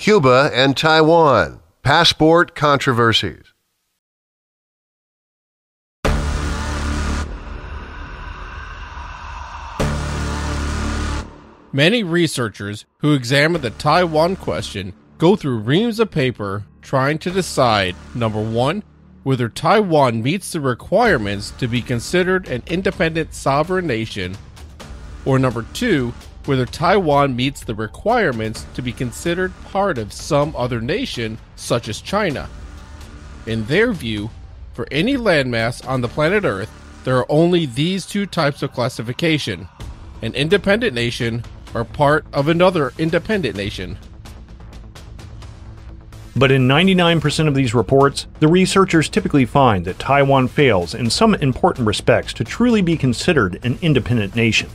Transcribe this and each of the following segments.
Cuba and Taiwan. Passport Controversies. Many researchers who examine the Taiwan question go through reams of paper trying to decide, number one, whether Taiwan meets the requirements to be considered an independent sovereign nation, or number two, whether Taiwan meets the requirements to be considered part of some other nation, such as China. In their view, for any landmass on the planet Earth, there are only these two types of classification: an independent nation or part of another independent nation. But in 99% of these reports, the researchers typically find that Taiwan fails in some important respects to truly be considered an independent nation.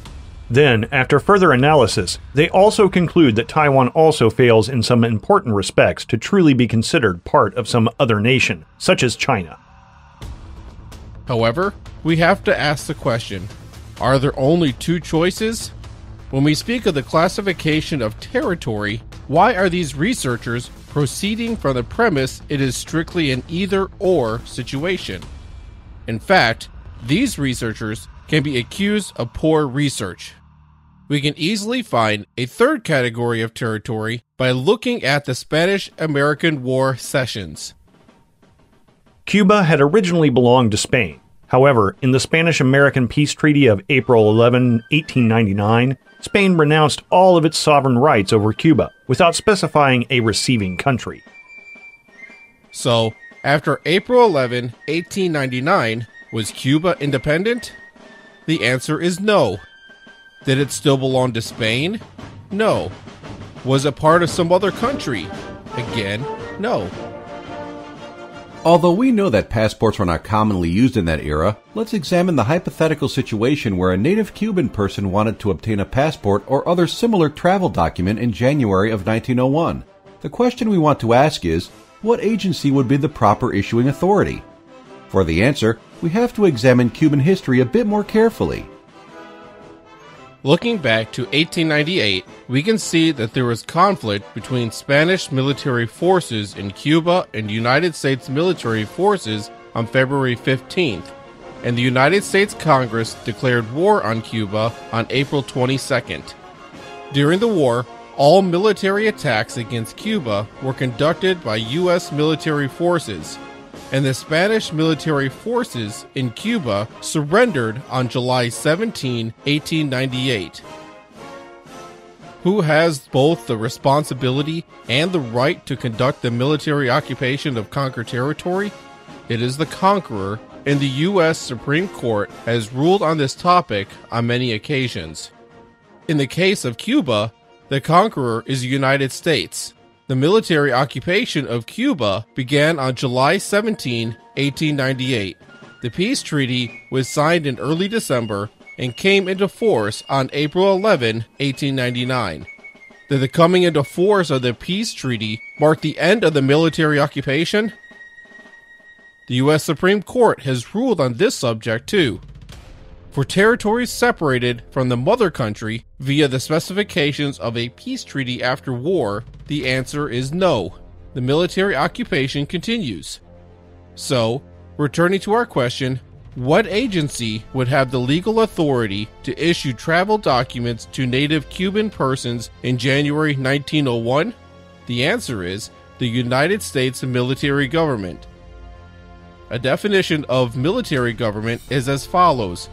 Then, after further analysis, they also conclude that Taiwan also fails in some important respects to truly be considered part of some other nation, such as China. However, we have to ask the question, are there only two choices? When we speak of the classification of territory, why are these researchers proceeding from the premise it is strictly an either-or situation? In fact, these researchers can be accused of poor research. We can easily find a third category of territory by looking at the Spanish-American War cessions. Cuba had originally belonged to Spain. However, in the Spanish-American Peace Treaty of April 11, 1899, Spain renounced all of its sovereign rights over Cuba without specifying a receiving country. So, after April 11, 1899, was Cuba independent? The answer is no. Did it still belong to Spain? No. Was it part of some other country? Again, no. Although we know that passports were not commonly used in that era, let's examine the hypothetical situation where a native Cuban person wanted to obtain a passport or other similar travel document in January of 1901. The question we want to ask is, what agency would be the proper issuing authority? For the answer, we have to examine Cuban history a bit more carefully. Looking back to 1898, we can see that there was conflict between Spanish military forces in Cuba and United States military forces on February 15th, and the United States Congress declared war on Cuba on April 22nd. During the war, all military attacks against Cuba were conducted by U.S. military forces, and the Spanish military forces in Cuba surrendered on July 17, 1898. Who has both the responsibility and the right to conduct the military occupation of conquered territory? It is the conqueror, and the U.S. Supreme Court has ruled on this topic on many occasions. In the case of Cuba, the conqueror is the United States. The military occupation of Cuba began on July 17, 1898. The peace treaty was signed in early December and came into force on April 11, 1899. Did the coming into force of the peace treaty mark the end of the military occupation? The U.S. Supreme Court has ruled on this subject too. For territories separated from the mother country via the specifications of a peace treaty after war, the answer is no. The military occupation continues. So, returning to our question, what agency would have the legal authority to issue travel documents to native Cuban persons in January 1901? The answer is the United States military government. A definition of military government is as follows.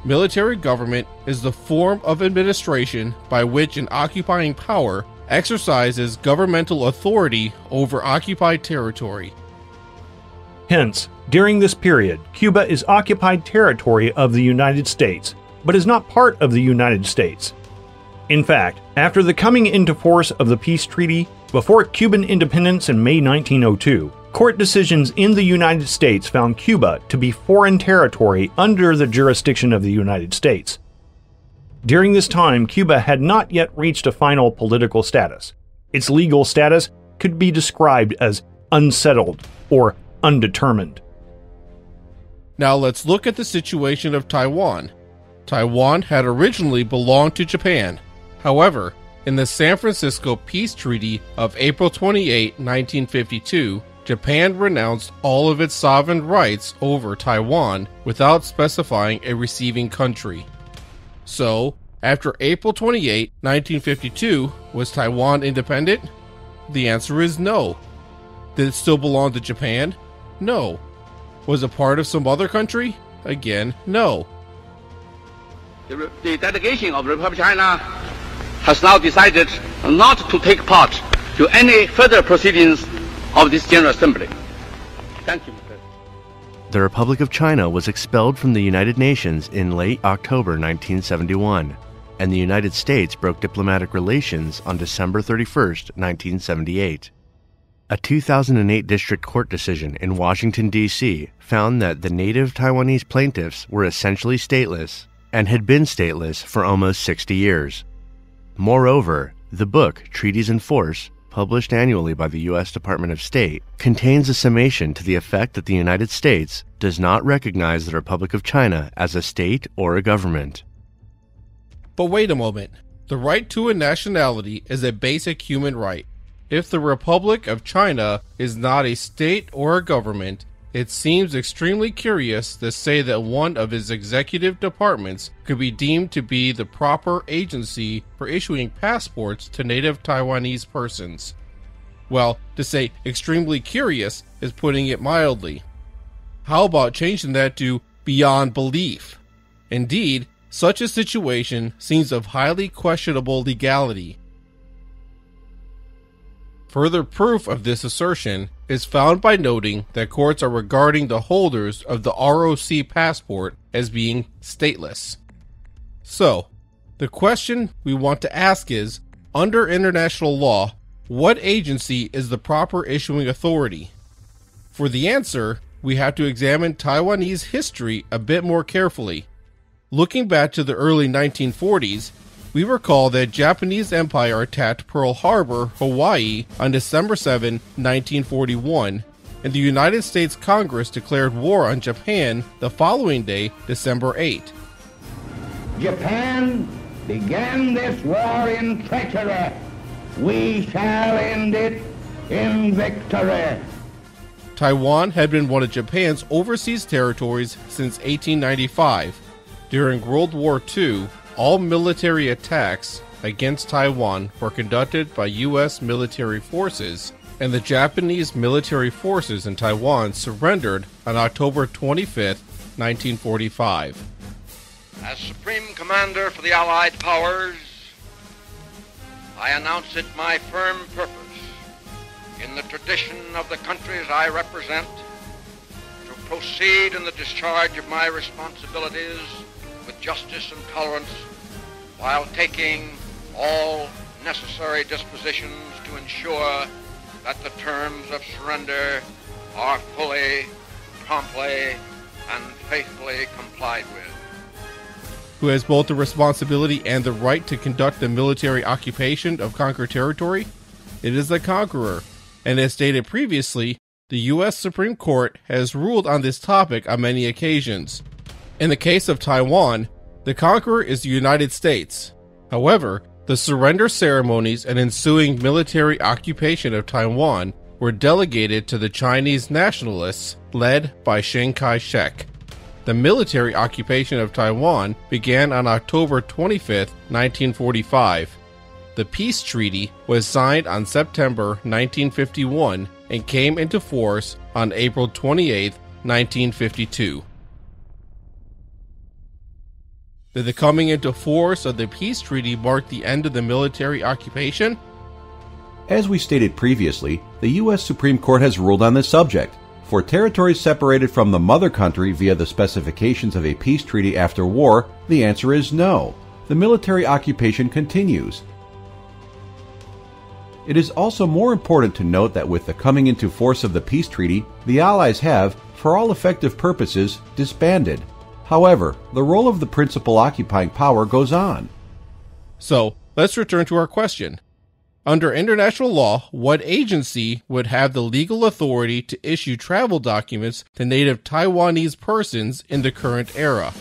Military government is the form of administration by which an occupying power exercises governmental authority over occupied territory. Hence, during this period, Cuba is occupied territory of the United States, but is not part of the United States. In fact, after the coming into force of the peace treaty, before Cuban independence in May 1902, court decisions in the United States found Cuba to be foreign territory under the jurisdiction of the United States. During this time, Cuba had not yet reached a final political status. Its legal status could be described as unsettled or undetermined. Now let's look at the situation of Taiwan. Taiwan had originally belonged to Japan. However, In the San Francisco Peace Treaty of April 28, 1952, Japan renounced all of its sovereign rights over Taiwan without specifying a receiving country. So, after April 28, 1952, was Taiwan independent? The answer is no. Did it still belong to Japan? No. Was it part of some other country? Again, no. The delegation of the Republic of China has now decided not to take part to any further proceedings of this General Assembly. Thank you, Mr. President. The Republic of China was expelled from the United Nations in late October 1971, and the United States broke diplomatic relations on December 31, 1978. A 2008 district court decision in Washington, D.C. found that the native Taiwanese plaintiffs were essentially stateless and had been stateless for almost 60 years. Moreover, the book Treaties in Force, published annually by the U.S. Department of State, contains a summation to the effect that the United States does not recognize the Republic of China as a state or a government. But wait a moment. The right to a nationality is a basic human right. If the Republic of China is not a state or a government, it seems extremely curious to say that one of its executive departments could be deemed to be the proper agency for issuing passports to native Taiwanese persons. Well, to say extremely curious is putting it mildly. How about changing that to beyond belief? Indeed, such a situation seems of highly questionable legality. Further proof of this assertion is found by noting that courts are regarding the holders of the ROC passport as being stateless. So, the question we want to ask is, under international law, what agency is the proper issuing authority? For the answer, we have to examine Taiwanese history a bit more carefully. Looking back to the early 1940s, we recall that Japanese Empire attacked Pearl Harbor, Hawaii on December 7, 1941, and the United States Congress declared war on Japan the following day, December 8. Japan began this war in treachery. We shall end it in victory. Taiwan had been one of Japan's overseas territories since 1895. During World War II, all military attacks against Taiwan were conducted by U.S. military forces, and the Japanese military forces in Taiwan surrendered on October 25, 1945. As Supreme Commander for the Allied Powers, I announce it my firm purpose, in the tradition of the countries I represent, to proceed in the discharge of my responsibilities with justice and tolerance, while taking all necessary dispositions to ensure that the terms of surrender are fully, promptly, and faithfully complied with. Who has both the responsibility and the right to conduct the military occupation of conquered territory? It is the conqueror, and as stated previously, the U.S. Supreme Court has ruled on this topic on many occasions. In the case of Taiwan, the conqueror is the United States. However, the surrender ceremonies and ensuing military occupation of Taiwan were delegated to the Chinese nationalists led by Chiang Kai-shek. The military occupation of Taiwan began on October 25, 1945. The peace treaty was signed on September 1951 and came into force on April 28, 1952. Did the coming into force of the peace treaty mark the end of the military occupation? As we stated previously, the U.S. Supreme Court has ruled on this subject. For territories separated from the mother country via the specifications of a peace treaty after war, the answer is no. The military occupation continues. It is also more important to note that with the coming into force of the peace treaty, the Allies have, for all effective purposes, disbanded. However, the role of the principal occupying power goes on. So, let's return to our question. Under international law, what agency would have the legal authority to issue travel documents to native Taiwanese persons in the current era?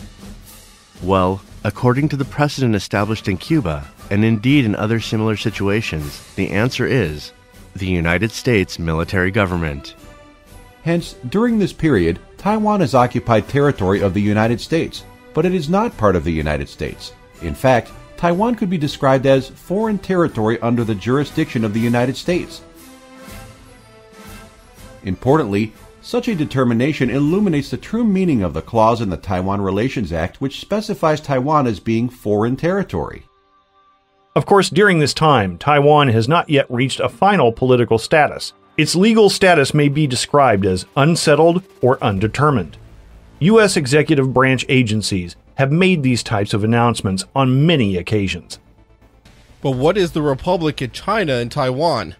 Well, according to the precedent established in Cuba, and indeed in other similar situations, the answer is the United States military government. Hence, during this period, Taiwan is occupied territory of the United States, but it is not part of the United States. In fact, Taiwan could be described as foreign territory under the jurisdiction of the United States. Importantly, such a determination illuminates the true meaning of the clause in the Taiwan Relations Act which specifies Taiwan as being foreign territory. Of course, during this time, Taiwan has not yet reached a final political status. Its legal status may be described as unsettled or undetermined. U.S. executive branch agencies have made these types of announcements on many occasions. But what is the Republic of China in Taiwan?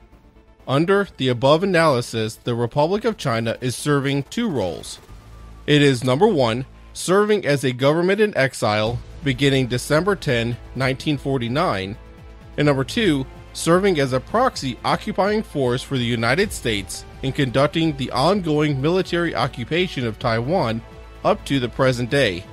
Under the above analysis, the Republic of China is serving two roles. It is number one, serving as a government in exile beginning December 10, 1949, and number two, serving as a proxy occupying force for the United States in conducting the ongoing military occupation of Taiwan up to the present day.